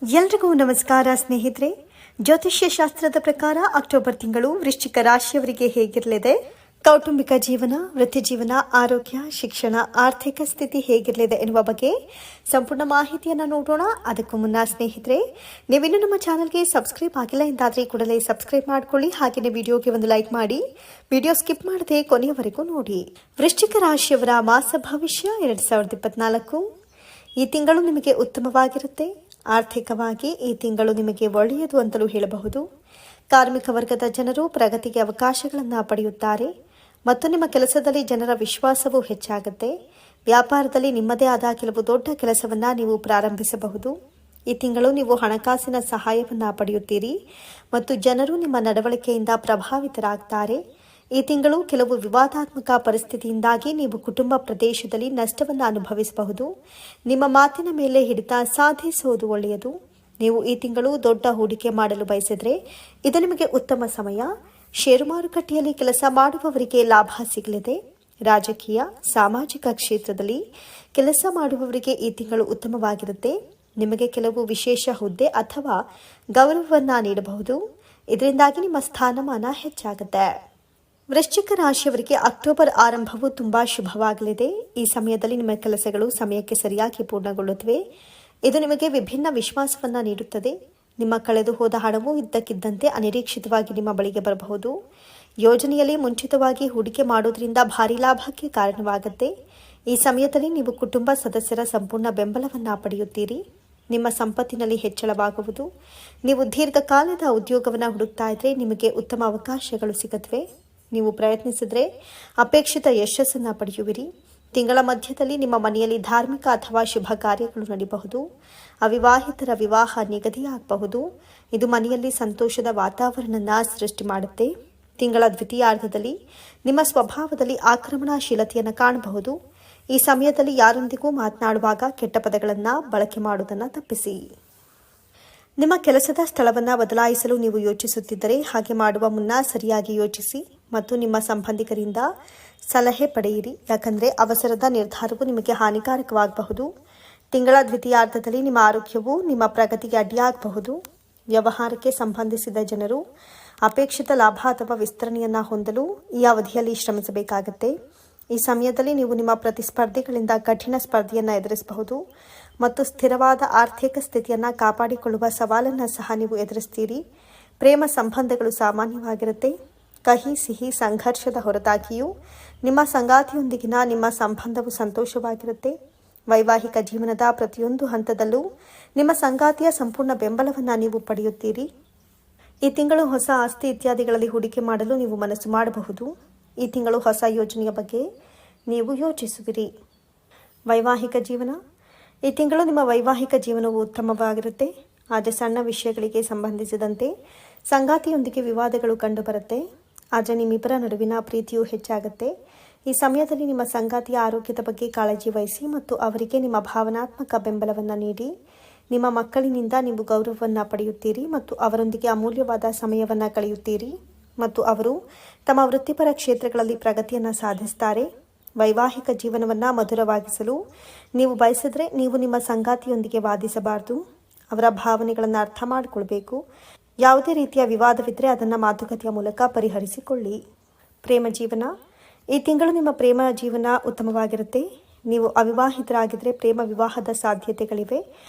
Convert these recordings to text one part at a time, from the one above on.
ಎಲ್ರಿಗೂ ನಮಸ್ಕಾರ ಸ್ನೇಹಿತರೆ. ಜ್ಯೋತಿಷ್ಯ ಶಾಸ್ತ್ರದ ಪ್ರಕಾರ ಅಕ್ಟೋಬರ್ ತಿಂಗಳು ವೃಶ್ಚಿಕ ರಾಶಿಯವರಿಗೆ ಹೇಗಿರಲಿದೆ, ಕೌಟುಂಬಿಕ ಜೀವನ, ವೃತ್ತಿ ಜೀವನ, ಆರೋಗ್ಯ, ಶಿಕ್ಷಣ, ಆರ್ಥಿಕ ಸ್ಥಿತಿ ಹೇಗಿರಲಿದೆ ಎನ್ನುವ ಬಗ್ಗೆ ಸಂಪೂರ್ಣ ಮಾಹಿತಿಯನ್ನು ನೋಡೋಣ. ಅದಕ್ಕೂ ಮುನ್ನ ಸ್ನೇಹಿತರೆ, ನೀವಿನ್ನೂ ನಮ್ಮ ಚಾನಲ್ಗೆ ಸಬ್ಸ್ಕ್ರೈಬ್ ಆಗಿಲ್ಲ ಎಂದಾದರೆ ಕೂಡಲೇ ಸಬ್ಸ್ಕ್ರೈಬ್ ಮಾಡಿಕೊಳ್ಳಿ. ಹಾಗೆಯೇ ವಿಡಿಯೋಗೆ ಒಂದು ಲೈಕ್ ಮಾಡಿ, ವಿಡಿಯೋ ಸ್ಕಿಪ್ ಮಾಡದೆ ಕೊನೆಯವರೆಗೂ ನೋಡಿ. ವೃಶ್ಚಿಕ ರಾಶಿಯವರ ಮಾಸ ಭವಿಷ್ಯ 2024. ಈ ತಿಂಗಳು ನಿಮಗೆ ಉತ್ತಮವಾಗಿರುತ್ತೆ. ಆರ್ಥಿಕವಾಗಿ ಈ ತಿಂಗಳು ನಿಮಗೆ ಒಳ್ಳೆಯದು ಅಂತಲೂ ಹೇಳಬಹುದು. ಕಾರ್ಮಿಕ ವರ್ಗದ ಜನರು ಪ್ರಗತಿಗೆ ಅವಕಾಶಗಳನ್ನು ಪಡೆಯುತ್ತಾರೆ ಮತ್ತು ನಿಮ್ಮ ಕೆಲಸದಲ್ಲಿ ಜನರ ವಿಶ್ವಾಸವೂ ಹೆಚ್ಚಾಗುತ್ತೆ. ವ್ಯಾಪಾರದಲ್ಲಿ ನಿಮ್ಮದೇ ಆದ ಕೆಲವು ದೊಡ್ಡ ಕೆಲಸವನ್ನು ನೀವು ಪ್ರಾರಂಭಿಸಬಹುದು. ಈ ತಿಂಗಳು ನೀವು ಹಣಕಾಸಿನ ಸಹಾಯವನ್ನು ಪಡೆಯುತ್ತೀರಿ ಮತ್ತು ಜನರು ನಿಮ್ಮ ನಡವಳಿಕೆಯಿಂದ ಪ್ರಭಾವಿತರಾಗ್ತಾರೆ. ಈ ತಿಂಗಳು ಕೆಲವು ವಿವಾದಾತ್ಮಕ ಪರಿಸ್ಥಿತಿಯಿಂದಾಗಿ ನೀವು ಕುಟುಂಬ ಪ್ರದೇಶದಲ್ಲಿ ನಷ್ಟವನ್ನು ಅನುಭವಿಸಬಹುದು. ನಿಮ್ಮ ಮಾತಿನ ಮೇಲೆ ಹಿಡಿತ ಸಾಧಿಸುವುದು ಒಳ್ಳೆಯದು. ನೀವು ಈ ತಿಂಗಳು ದೊಡ್ಡ ಹೂಡಿಕೆ ಮಾಡಲು ಬಯಸಿದರೆ ಇದು ನಿಮಗೆ ಉತ್ತಮ ಸಮಯ. ಷೇರು ಮಾರುಕಟ್ಟೆಯಲ್ಲಿ ಕೆಲಸ ಮಾಡುವವರಿಗೆ ಲಾಭ ಸಿಗಲಿದೆ. ರಾಜಕೀಯ, ಸಾಮಾಜಿಕ ಕ್ಷೇತ್ರದಲ್ಲಿ ಕೆಲಸ ಮಾಡುವವರಿಗೆ ಈ ತಿಂಗಳು ಉತ್ತಮವಾಗಿರುತ್ತೆ. ನಿಮಗೆ ಕೆಲವು ವಿಶೇಷ ಹುದ್ದೆ ಅಥವಾ ಗೌರವವನ್ನು ನೀಡಬಹುದು. ಇದರಿಂದಾಗಿ ನಿಮ್ಮ ಸ್ಥಾನಮಾನ ಹೆಚ್ಚಾಗುತ್ತೆ. ವೃಶ್ಚಿಕ ರಾಶಿಯವರಿಗೆ ಅಕ್ಟೋಬರ್ ಆರಂಭವು ತುಂಬಾ ಶುಭವಾಗಲಿದೆ. ಈ ಸಮಯದಲ್ಲಿ ನಿಮ್ಮ ಕೆಲಸಗಳು ಸಮಯಕ್ಕೆ ಸರಿಯಾಗಿ ಪೂರ್ಣಗೊಳ್ಳುತ್ತವೆ. ಇದು ನಿಮಗೆ ವಿಭಿನ್ನ ವಿಶ್ವಾಸವನ್ನು ನೀಡುತ್ತದೆ. ನಿಮ್ಮ ಕಳೆದು ಹೋದ ಹಣವು ಇದ್ದಕ್ಕಿದ್ದಂತೆ ಅನಿರೀಕ್ಷಿತವಾಗಿ ನಿಮ್ಮ ಬಳಿಗೆ ಬರಬಹುದು. ಯೋಜನೆಯಲ್ಲಿ ಮುಂಚಿತವಾಗಿ ಹೂಡಿಕೆ ಮಾಡೋದ್ರಿಂದ ಭಾರಿ ಲಾಭಕ್ಕೆ ಕಾರಣವಾಗುತ್ತೆ. ಈ ಸಮಯದಲ್ಲಿ ನೀವು ಕುಟುಂಬ ಸದಸ್ಯರ ಸಂಪೂರ್ಣ ಬೆಂಬಲವನ್ನು ಪಡೆಯುತ್ತೀರಿ. ನಿಮ್ಮ ಸಂಪತ್ತಿನಲ್ಲಿ ಹೆಚ್ಚಳವಾಗುವುದು. ನೀವು ದೀರ್ಘಕಾಲದ ಉದ್ಯೋಗವನ್ನು ಹುಡುಕ್ತಾ ಇದ್ರೆ ನಿಮಗೆ ಉತ್ತಮ ಅವಕಾಶಗಳು ಸಿಗುತ್ತವೆ. ನೀವು ಪ್ರಯತ್ನಿಸಿದರೆ ಅಪೇಕ್ಷಿತ ಯಶಸ್ಸನ್ನು ಪಡೆಯುವಿರಿ. ತಿಂಗಳ ಮಧ್ಯದಲ್ಲಿ ನಿಮ್ಮ ಮನೆಯಲ್ಲಿ ಧಾರ್ಮಿಕ ಅಥವಾ ಶುಭ ಕಾರ್ಯಗಳು ನಡೆಯಬಹುದು. ಅವಿವಾಹಿತರ ವಿವಾಹ ನಿಗದಿಯಾಗಬಹುದು. ಇದು ಮನೆಯಲ್ಲಿ ಸಂತೋಷದ ವಾತಾವರಣವನ್ನು ಸೃಷ್ಟಿ ಮಾಡುತ್ತೆ. ತಿಂಗಳ ದ್ವಿತೀಯಾರ್ಧದಲ್ಲಿ ನಿಮ್ಮ ಸ್ವಭಾವದಲ್ಲಿ ಆಕ್ರಮಣಶೀಲತೆಯನ್ನು ಕಾಣಬಹುದು. ಈ ಸಮಯದಲ್ಲಿ ಯಾರೊಂದಿಗೂ ಮಾತನಾಡುವಾಗ ಕೆಟ್ಟ ಪದಗಳನ್ನು ಬಳಕೆ ಮಾಡುವುದನ್ನು ತಪ್ಪಿಸಿ. ನಿಮ್ಮ ಕೆಲಸದ ಸ್ಥಳವನ್ನು ಬದಲಾಯಿಸಲು ನೀವು ಯೋಚಿಸುತ್ತಿದ್ದರೆ ಹಾಗೆ ಮಾಡುವ ಮುನ್ನ ಸರಿಯಾಗಿ ಯೋಚಿಸಿ ಮತ್ತು ನಿಮ್ಮ ಸಂಬಂಧಿಕರಿಂದ ಸಲಹೆ ಪಡೆಯಿರಿ. ಯಾಕಂದರೆ ಅವಸರದ ನಿರ್ಧಾರವು ನಿಮಗೆ ಹಾನಿಕಾರಕವಾಗಬಹುದು. ತಿಂಗಳ ದ್ವಿತೀಯಾರ್ಧದಲ್ಲಿ ನಿಮ್ಮ ಆರೋಗ್ಯವು ನಿಮ್ಮ ಪ್ರಗತಿಗೆ ಅಡ್ಡಿಯಾಗಬಹುದು. ವ್ಯವಹಾರಕ್ಕೆ ಸಂಬಂಧಿಸಿದ ಜನರು ಅಪೇಕ್ಷಿತ ಲಾಭ ಅಥವಾ ವಿಸ್ತರಣೆಯನ್ನು ಹೊಂದಲು ಈ ಅವಧಿಯಲ್ಲಿ ಶ್ರಮಿಸಬೇಕಾಗುತ್ತೆ. ಈ ಸಮಯದಲ್ಲಿ ನೀವು ನಿಮ್ಮ ಪ್ರತಿಸ್ಪರ್ಧಿಗಳಿಂದ ಕಠಿಣ ಸ್ಪರ್ಧೆಯನ್ನು ಎದುರಿಸಬಹುದು ಮತ್ತು ಸ್ಥಿರವಾದ ಆರ್ಥಿಕ ಸ್ಥಿತಿಯನ್ನು ಕಾಪಾಡಿಕೊಳ್ಳುವ ಸವಾಲನ್ನು ಸಹ ನೀವು ಎದುರಿಸ್ತೀರಿ. ಪ್ರೇಮ ಸಂಬಂಧಗಳು ಸಾಮಾನ್ಯವಾಗಿರುತ್ತೆ. ಕಹಿ ಸಿಹಿ ಸಂಘರ್ಷದ ಹೊರತಾಗಿಯೂ ನಿಮ್ಮ ಸಂಗಾತಿಯೊಂದಿಗಿನ ನಿಮ್ಮ ಸಂಬಂಧವು ಸಂತೋಷವಾಗಿರುತ್ತೆ. ವೈವಾಹಿಕ ಜೀವನದ ಪ್ರತಿಯೊಂದು ಹಂತದಲ್ಲೂ ನಿಮ್ಮ ಸಂಗಾತಿಯ ಸಂಪೂರ್ಣ ಬೆಂಬಲವನ್ನು ನೀವು ಪಡೆಯುತ್ತೀರಿ. ಈ ತಿಂಗಳು ಹೊಸ ಆಸ್ತಿ ಇತ್ಯಾದಿಗಳಲ್ಲಿ ಹೂಡಿಕೆ ಮಾಡಲು ನೀವು ಮನಸ್ಸು ಮಾಡಬಹುದು. ಈ ತಿಂಗಳು ಹೊಸ ಯೋಜನೆಯ ಬಗ್ಗೆ ನೀವು ಯೋಚಿಸುವಿರಿ. ವೈವಾಹಿಕ ಜೀವನ. ಈ ತಿಂಗಳು ನಿಮ್ಮ ವೈವಾಹಿಕ ಜೀವನವು ಉತ್ತಮವಾಗಿರುತ್ತೆ. ಆದರೆ ಸಣ್ಣ ವಿಷಯಗಳಿಗೆ ಸಂಬಂಧಿಸಿದಂತೆ ಸಂಗಾತಿಯೊಂದಿಗೆ ವಿವಾದಗಳು ಕಂಡುಬರುತ್ತೆ. ಆದರೆ ನಿಮ್ಮಿಬ್ಬರ ನಡುವಿನ ಪ್ರೀತಿಯು ಹೆಚ್ಚಾಗುತ್ತೆ. ಈ ಸಮಯದಲ್ಲಿ ನಿಮ್ಮ ಸಂಗಾತಿಯ ಆರೋಗ್ಯದ ಬಗ್ಗೆ ಕಾಳಜಿ ವಹಿಸಿ ಮತ್ತು ಅವರಿಗೆ ನಿಮ್ಮ ಭಾವನಾತ್ಮಕ ಬೆಂಬಲವನ್ನು ನೀಡಿ. ನಿಮ್ಮ ಮಕ್ಕಳಿನಿಂದ ನೀವು ಗೌರವವನ್ನು ಪಡೆಯುತ್ತೀರಿ ಮತ್ತು ಅವರೊಂದಿಗೆ ಅಮೂಲ್ಯವಾದ ಸಮಯವನ್ನು ಕಳೆಯುತ್ತೀರಿ ಮತ್ತು ಅವರು ತಮ್ಮ ವೃತ್ತಿಪರ ಕ್ಷೇತ್ರಗಳಲ್ಲಿ ಪ್ರಗತಿಯನ್ನು ಸಾಧಿಸುತ್ತಾರೆ. ವೈವಾಹಿಕ ಜೀವನವನ್ನು ಮಧುರವಾಗಿಸಲು ನೀವು ಬಯಸಿದರೆ ನೀವು ನಿಮ್ಮ ಸಂಗಾತಿಯೊಂದಿಗೆ ವಾದಿಸಬಾರದು. ಅವರ ಭಾವನೆಗಳನ್ನು ಅರ್ಥ ಮಾಡಿಕೊಳ್ಬೇಕು. ಯಾವುದೇ ರೀತಿಯ ವಿವಾದವಿದ್ದರೆ ಅದನ್ನು ಮಾತುಕತೆಯ ಮೂಲಕ ಪರಿಹರಿಸಿಕೊಳ್ಳಿ. ಪ್ರೇಮ ಜೀವನ. ಈ ತಿಂಗಳು ನಿಮ್ಮ ಪ್ರೇಮ ಜೀವನ ಉತ್ತಮವಾಗಿರುತ್ತೆ. ನೀವು ಅವಿವಾಹಿತರಾಗಿದ್ದರೆ ಪ್ರೇಮ ವಿವಾಹದ ಸಾಧ್ಯತೆಗಳಿವೆ.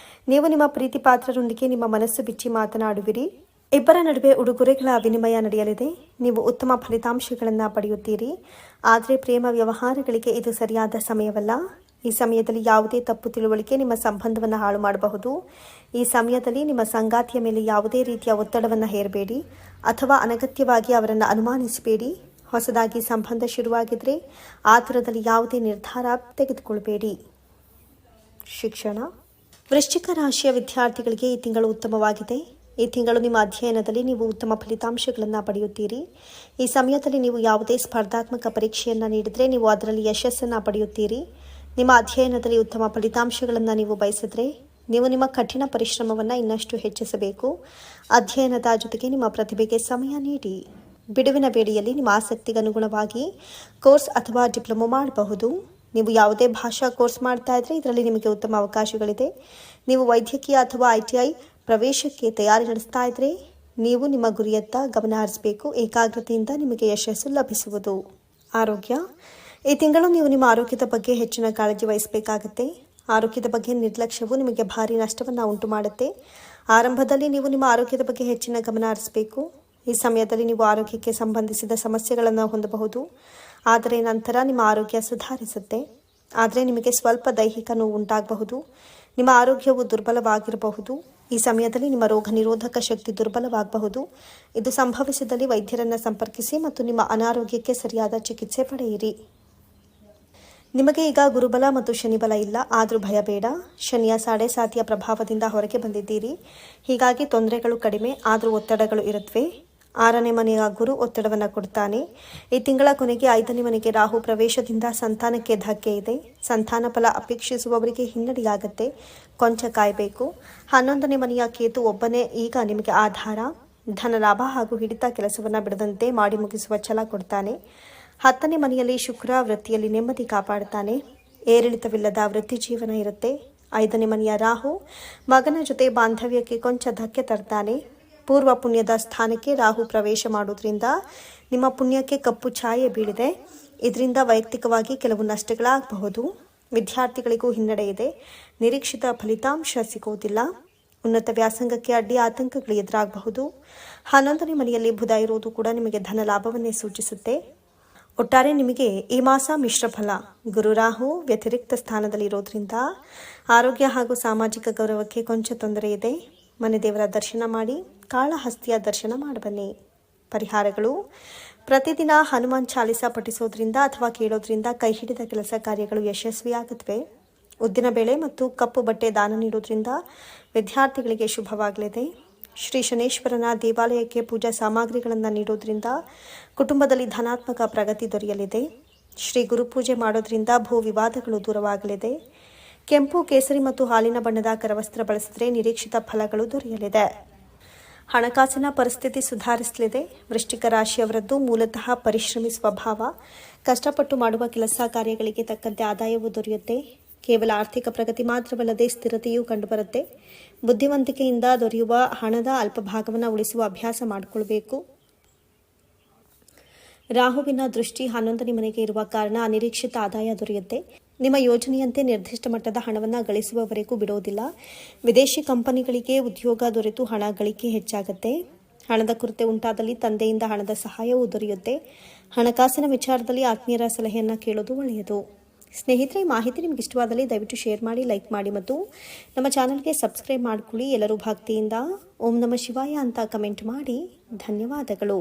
ನೀವು ನಿಮ್ಮ ಪ್ರೀತಿ ಪಾತ್ರರೊಂದಿಗೆ ನಿಮ್ಮ ಮನಸ್ಸು ಬಿಚ್ಚಿ ಮಾತನಾಡುವಿರಿ. ಇಬ್ಬರ ನಡುವೆ ಉಡುಗೊರೆಗಳ ವಿನಿಮಯ ನಡೆಯಲಿದೆ. ನೀವು ಉತ್ತಮ ಫಲಿತಾಂಶಗಳನ್ನು ಪಡೆಯುತ್ತೀರಿ. ಆದರೆ ಪ್ರೇಮ ವ್ಯವಹಾರಗಳಿಗೆ ಇದು ಸರಿಯಾದ ಸಮಯವಲ್ಲ. ಈ ಸಮಯದಲ್ಲಿ ಯಾವುದೇ ತಪ್ಪು ತಿಳುವಳಿಕೆ ನಿಮ್ಮ ಸಂಬಂಧವನ್ನು ಹಾಳು ಮಾಡಬಹುದು. ಈ ಸಮಯದಲ್ಲಿ ನಿಮ್ಮ ಸಂಗಾತಿಯ ಮೇಲೆ ಯಾವುದೇ ರೀತಿಯ ಒತ್ತಡವನ್ನು ಹೇರಬೇಡಿ ಅಥವಾ ಅನಗತ್ಯವಾಗಿ ಅವರನ್ನು ಅನುಮಾನಿಸಬೇಡಿ. ಹೊಸದಾಗಿ ಸಂಬಂಧ ಶುರುವಾಗಿದ್ದರೆ ಆತುರದಲ್ಲಿ ಯಾವುದೇ ನಿರ್ಧಾರ ತೆಗೆದುಕೊಳ್ಳಬೇಡಿ. ಶಿಕ್ಷಣ. ವೃಶ್ಚಿಕ ರಾಶಿಯ ವಿದ್ಯಾರ್ಥಿಗಳಿಗೆ ಈ ತಿಂಗಳು ಉತ್ತಮವಾಗಿದೆ. ಈ ತಿಂಗಳು ನಿಮ್ಮ ಅಧ್ಯಯನದಲ್ಲಿ ನೀವು ಉತ್ತಮ ಫಲಿತಾಂಶಗಳನ್ನು ಪಡೆಯುತ್ತೀರಿ. ಈ ಸಮಯದಲ್ಲಿ ನೀವು ಯಾವುದೇ ಸ್ಪರ್ಧಾತ್ಮಕ ಪರೀಕ್ಷೆಯನ್ನು ನೀಡಿದರೆ ನೀವು ಅದರಲ್ಲಿ ಯಶಸ್ಸನ್ನು ಪಡೆಯುತ್ತೀರಿ. ನಿಮ್ಮ ಅಧ್ಯಯನದಲ್ಲಿ ಉತ್ತಮ ಫಲಿತಾಂಶಗಳನ್ನು ನೀವು ಬಯಸಿದರೆ ನೀವು ನಿಮ್ಮ ಕಠಿಣ ಪರಿಶ್ರಮವನ್ನು ಇನ್ನಷ್ಟು ಹೆಚ್ಚಿಸಬೇಕು. ಅಧ್ಯಯನದ ಜೊತೆಗೆ ನಿಮ್ಮ ಪ್ರತಿಭೆಗೆ ಸಮಯ ನೀಡಿ. ಬಿಡುವಿನ ವೇಳೆಯಲ್ಲಿ ನಿಮ್ಮ ಆಸಕ್ತಿಗೆ ಅನುಗುಣವಾಗಿ ಕೋರ್ಸ್ ಅಥವಾ ಡಿಪ್ಲೊಮೊ ಮಾಡಬಹುದು. ನೀವು ಯಾವುದೇ ಭಾಷಾ ಕೋರ್ಸ್ ಮಾಡ್ತಾ ಇದ್ರೆ ಇದರಲ್ಲಿ ನಿಮಗೆ ಉತ್ತಮ ಅವಕಾಶಗಳಿದೆ. ನೀವು ವೈದ್ಯಕೀಯ ಅಥವಾ ITI ಪ್ರವೇಶಕ್ಕೆ ತಯಾರಿ ನಡೆಸ್ತಾ ಇದ್ರೆ ನೀವು ನಿಮ್ಮ ಗುರಿಯತ್ತ ಗಮನ ಹರಿಸಬೇಕು. ಏಕಾಗ್ರತೆಯಿಂದ ನಿಮಗೆ ಯಶಸ್ಸು ಲಭಿಸುವುದು. ಆರೋಗ್ಯ, ಈ ತಿಂಗಳು ನೀವು ನಿಮ್ಮ ಆರೋಗ್ಯದ ಬಗ್ಗೆ ಹೆಚ್ಚಿನ ಕಾಳಜಿ ವಹಿಸಬೇಕಾಗುತ್ತೆ. ಆರೋಗ್ಯದ ಬಗ್ಗೆ ನಿರ್ಲಕ್ಷ್ಯವು ನಿಮಗೆ ಭಾರಿ ನಷ್ಟವನ್ನು ಉಂಟು ಮಾಡುತ್ತೆ. ಆರಂಭದಲ್ಲಿ ನೀವು ನಿಮ್ಮ ಆರೋಗ್ಯದ ಬಗ್ಗೆ ಹೆಚ್ಚಿನ ಗಮನ ಹರಿಸಬೇಕು. ಈ ಸಮಯದಲ್ಲಿ ನೀವು ಆರೋಗ್ಯಕ್ಕೆ ಸಂಬಂಧಿಸಿದ ಸಮಸ್ಯೆಗಳನ್ನು ಹೊಂದಬಹುದು, ಆದರೆ ನಂತರ ನಿಮ್ಮ ಆರೋಗ್ಯ ಸುಧಾರಿಸುತ್ತೆ. ಆದರೆ ನಿಮಗೆ ಸ್ವಲ್ಪ ದೈಹಿಕ ನೋವು ಉಂಟಾಗಬಹುದು. ನಿಮ್ಮ ಆರೋಗ್ಯವು ದುರ್ಬಲವಾಗಿರಬಹುದು. ಈ ಸಮಯದಲ್ಲಿ ನಿಮ್ಮ ರೋಗ ನಿರೋಧಕ ಶಕ್ತಿ ದುರ್ಬಲವಾಗಬಹುದು. ಇದು ಸಂಭವಿಸಿದಲ್ಲಿ ವೈದ್ಯರನ್ನು ಸಂಪರ್ಕಿಸಿ ಮತ್ತು ನಿಮ್ಮ ಅನಾರೋಗ್ಯಕ್ಕೆ ಸರಿಯಾದ ಚಿಕಿತ್ಸೆ ಪಡೆಯಿರಿ. ನಿಮಗೆ ಈಗ ಗುರುಬಲ ಮತ್ತು ಶನಿಬಲ ಇಲ್ಲ, ಆದರೂ ಭಯ ಬೇಡ. ಶನಿಯ ಸಾಡೆಸಾತಿಯ ಪ್ರಭಾವದಿಂದ ಹೊರಗೆ ಬಂದಿದ್ದೀರಿ, ಹೀಗಾಗಿ ತೊಂದರೆಗಳು ಕಡಿಮೆ, ಆದರೂ ಒತ್ತಡಗಳು ಇರುತ್ತವೆ. 6ನೇ ಮನೆಯ ಗುರು ಒತ್ತಡವನ್ನು ಕೊಡ್ತಾನೆ. ಈ ತಿಂಗಳ ಕೊನೆಗೆ 5ನೇ ಮನೆಗೆ ರಾಹು ಪ್ರವೇಶದಿಂದ ಸಂತಾನಕ್ಕೆ ಧಕ್ಕೆ ಇದೆ. ಸಂತಾನ ಫಲ ಅಪೇಕ್ಷಿಸುವವರಿಗೆ ಹಿನ್ನಡೆಯಾಗುತ್ತೆ, ಕೊಂಚ ಕಾಯಬೇಕು. 11ನೇ ಮನೆಯ ಕೇತು ಒಬ್ಬನೇ ಈಗ ನಿಮಗೆ ಆಧಾರ, ಧನ ಲಾಭ ಹಾಗೂ ಹಿಡಿತ ಕೆಲಸವನ್ನು ಬಿಡದಂತೆ ಮಾಡಿ ಮುಗಿಸುವ ಛಲ ಕೊಡ್ತಾನೆ. 10ನೇ ಮನೆಯಲ್ಲಿ ಶುಕ್ರ ವೃತ್ತಿಯಲ್ಲಿ ನೆಮ್ಮದಿ ಕಾಪಾಡ್ತಾನೆ. ಏರಿಳಿತವಿಲ್ಲದ ವೃತ್ತಿ ಜೀವನ ಇರುತ್ತೆ. 5ನೇ ಮನೆಯ ರಾಹು ಮಗನ ಜೊತೆ ಬಾಂಧವ್ಯಕ್ಕೆ ಕೊಂಚ ಧಕ್ಕೆ ತರ್ತಾನೆ. ಪೂರ್ವ ಪುಣ್ಯದ ಸ್ಥಾನಕ್ಕೆ ರಾಹು ಪ್ರವೇಶ ಮಾಡೋದ್ರಿಂದ ನಿಮ್ಮ ಪುಣ್ಯಕ್ಕೆ ಕಪ್ಪು ಛಾಯೆ ಬೀಳಿದೆ. ಇದರಿಂದ ವೈಯಕ್ತಿಕವಾಗಿ ಕೆಲವು ನಷ್ಟಗಳಾಗಬಹುದು. ವಿದ್ಯಾರ್ಥಿಗಳಿಗೂ ಹಿನ್ನಡೆ ಇದೆ. ನಿರೀಕ್ಷಿತ ಫಲಿತಾಂಶ ಸಿಗೋದಿಲ್ಲ. ಉನ್ನತ ವ್ಯಾಸಂಗಕ್ಕೆ ಅಡ್ಡಿ ಆತಂಕಗಳು ಎದುರಾಗಬಹುದು. 11ನೇ ಮನೆಯಲ್ಲಿ ಬುಧ ಇರೋದು ಕೂಡ ನಿಮಗೆ ಧನ ಲಾಭವನ್ನೇ ಸೂಚಿಸುತ್ತೆ. ಒಟ್ಟಾರೆ ನಿಮಗೆ ಈ ಮಾಸ ಮಿಶ್ರ ಫಲ. ಗುರು ರಾಹು ವ್ಯತಿರಿಕ್ತ ಸ್ಥಾನದಲ್ಲಿ ಇರೋದ್ರಿಂದ ಆರೋಗ್ಯ ಹಾಗೂ ಸಾಮಾಜಿಕ ಗೌರವಕ್ಕೆ ಕೊಂಚ ತೊಂದರೆ ಇದೆ. ಮನೆ ದೇವರ ದರ್ಶನ ಮಾಡಿ, ಕಾಳಹಸ್ತಿಯ ದರ್ಶನ ಮಾಡಬನ್ನಿ. ಪರಿಹಾರಗಳು: ಪ್ರತಿದಿನ ಹನುಮಾನ್ ಚಾಲಿಸ ಪಠಿಸೋದ್ರಿಂದ ಅಥವಾ ಕೇಳೋದ್ರಿಂದ ಕೈ ಹಿಡಿದ ಕೆಲಸ ಕಾರ್ಯಗಳು ಯಶಸ್ವಿಯಾಗುತ್ತವೆ. ಉದ್ದಿನ ಬೇಳೆ ಮತ್ತು ಕಪ್ಪು ಬಟ್ಟೆ ದಾನ ನೀಡೋದ್ರಿಂದ ವಿದ್ಯಾರ್ಥಿಗಳಿಗೆ ಶುಭವಾಗಲಿದೆ. ಶ್ರೀ ಶನೇಶ್ವರನ ದೇವಾಲಯಕ್ಕೆ ಪೂಜಾ ಸಾಮಗ್ರಿಗಳನ್ನು ನೀಡೋದ್ರಿಂದ ಕುಟುಂಬದಲ್ಲಿ ಧನಾತ್ಮಕ ಪ್ರಗತಿ ದೊರೆಯಲಿದೆ. ಶ್ರೀ ಗುರುಪೂಜೆ ಮಾಡೋದ್ರಿಂದ ಭೂ ವಿವಾದಗಳು ದೂರವಾಗಲಿದೆ. ಕೆಂಪು, ಕೇಸರಿ ಮತ್ತು ಹಾಲಿನ ಬಣ್ಣದ ಕರವಸ್ತ್ರ ಬಳಸಿದರೆ ನಿರೀಕ್ಷಿತ ಫಲಗಳು ದೊರೆಯಲಿದೆ. ಹಣಕಾಸಿನ ಪರಿಸ್ಥಿತಿ ಸುಧಾರಿಸಲಿದೆ. ವೃಶ್ಚಿಕ ರಾಶಿಯವರದ್ದು ಮೂಲತಃ ಪರಿಶ್ರಮಿ ಸ್ವಭಾವ. ಕಷ್ಟಪಟ್ಟು ಮಾಡುವ ಕೆಲಸ ಕಾರ್ಯಗಳಿಗೆ ತಕ್ಕಂತೆ ಆದಾಯವೂ ದೊರೆಯುತ್ತೆ. ಕೇವಲ ಆರ್ಥಿಕ ಪ್ರಗತಿ ಮಾತ್ರವಲ್ಲದೆ ಸ್ಥಿರತೆಯೂ ಕಂಡುಬರುತ್ತೆ. ಬುದ್ಧಿವಂತಿಕೆಯಿಂದ ದೊರೆಯುವ ಹಣದ ಅಲ್ಪ ಭಾಗವನ್ನು ಉಳಿಸುವ ಅಭ್ಯಾಸ ಮಾಡಿಕೊಳ್ಬೇಕು. ರಾಹುವಿನ ದೃಷ್ಟಿ 11ನೇ ಮನೆಗೆ ಇರುವ ಕಾರಣ ಅನಿರೀಕ್ಷಿತ ಆದಾಯ ದೊರೆಯುತ್ತೆ. ನಿಮ್ಮ ಯೋಜನೆಯಂತೆ ನಿರ್ದಿಷ್ಟ ಮಟ್ಟದ ಹಣವನ್ನು ಗಳಿಸುವವರೆಗೂ ಬಿಡೋದಿಲ್ಲ. ವಿದೇಶಿ ಕಂಪನಿಗಳಿಗೆ ಉದ್ಯೋಗ ದೊರೆತು ಹಣ ಗಳಿಕೆ ಹೆಚ್ಚಾಗುತ್ತೆ. ಹಣದ ಕೊರತೆ ಉಂಟಾದಲ್ಲಿ ತಂದೆಯಿಂದ ಹಣದ ಸಹಾಯವೂ ದೊರೆಯುತ್ತೆ. ಹಣಕಾಸಿನ ವಿಚಾರದಲ್ಲಿ ಆತ್ಮೀಯರ ಸಲಹೆಯನ್ನು ಕೇಳೋದು ಒಳ್ಳೆಯದು. ಸ್ನೇಹಿತರೆ, ಮಾಹಿತಿ ನಿಮಗೆ ಇಷ್ಟವಾದಲ್ಲಿ ದಯವಿಟ್ಟು ಶೇರ್ ಮಾಡಿ, ಲೈಕ್ ಮಾಡಿ ಮತ್ತು ನಮ್ಮ ಚಾನಲ್ಗೆ ಸಬ್ಸ್ಕ್ರೈಬ್ ಮಾಡಿಕೊಳ್ಳಿ. ಎಲ್ಲರೂ ಭಕ್ತಿಯಿಂದ ಓಂ ನಮಃ ಶಿವಾಯ ಅಂತ ಕಮೆಂಟ್ ಮಾಡಿ. ಧನ್ಯವಾದಗಳು.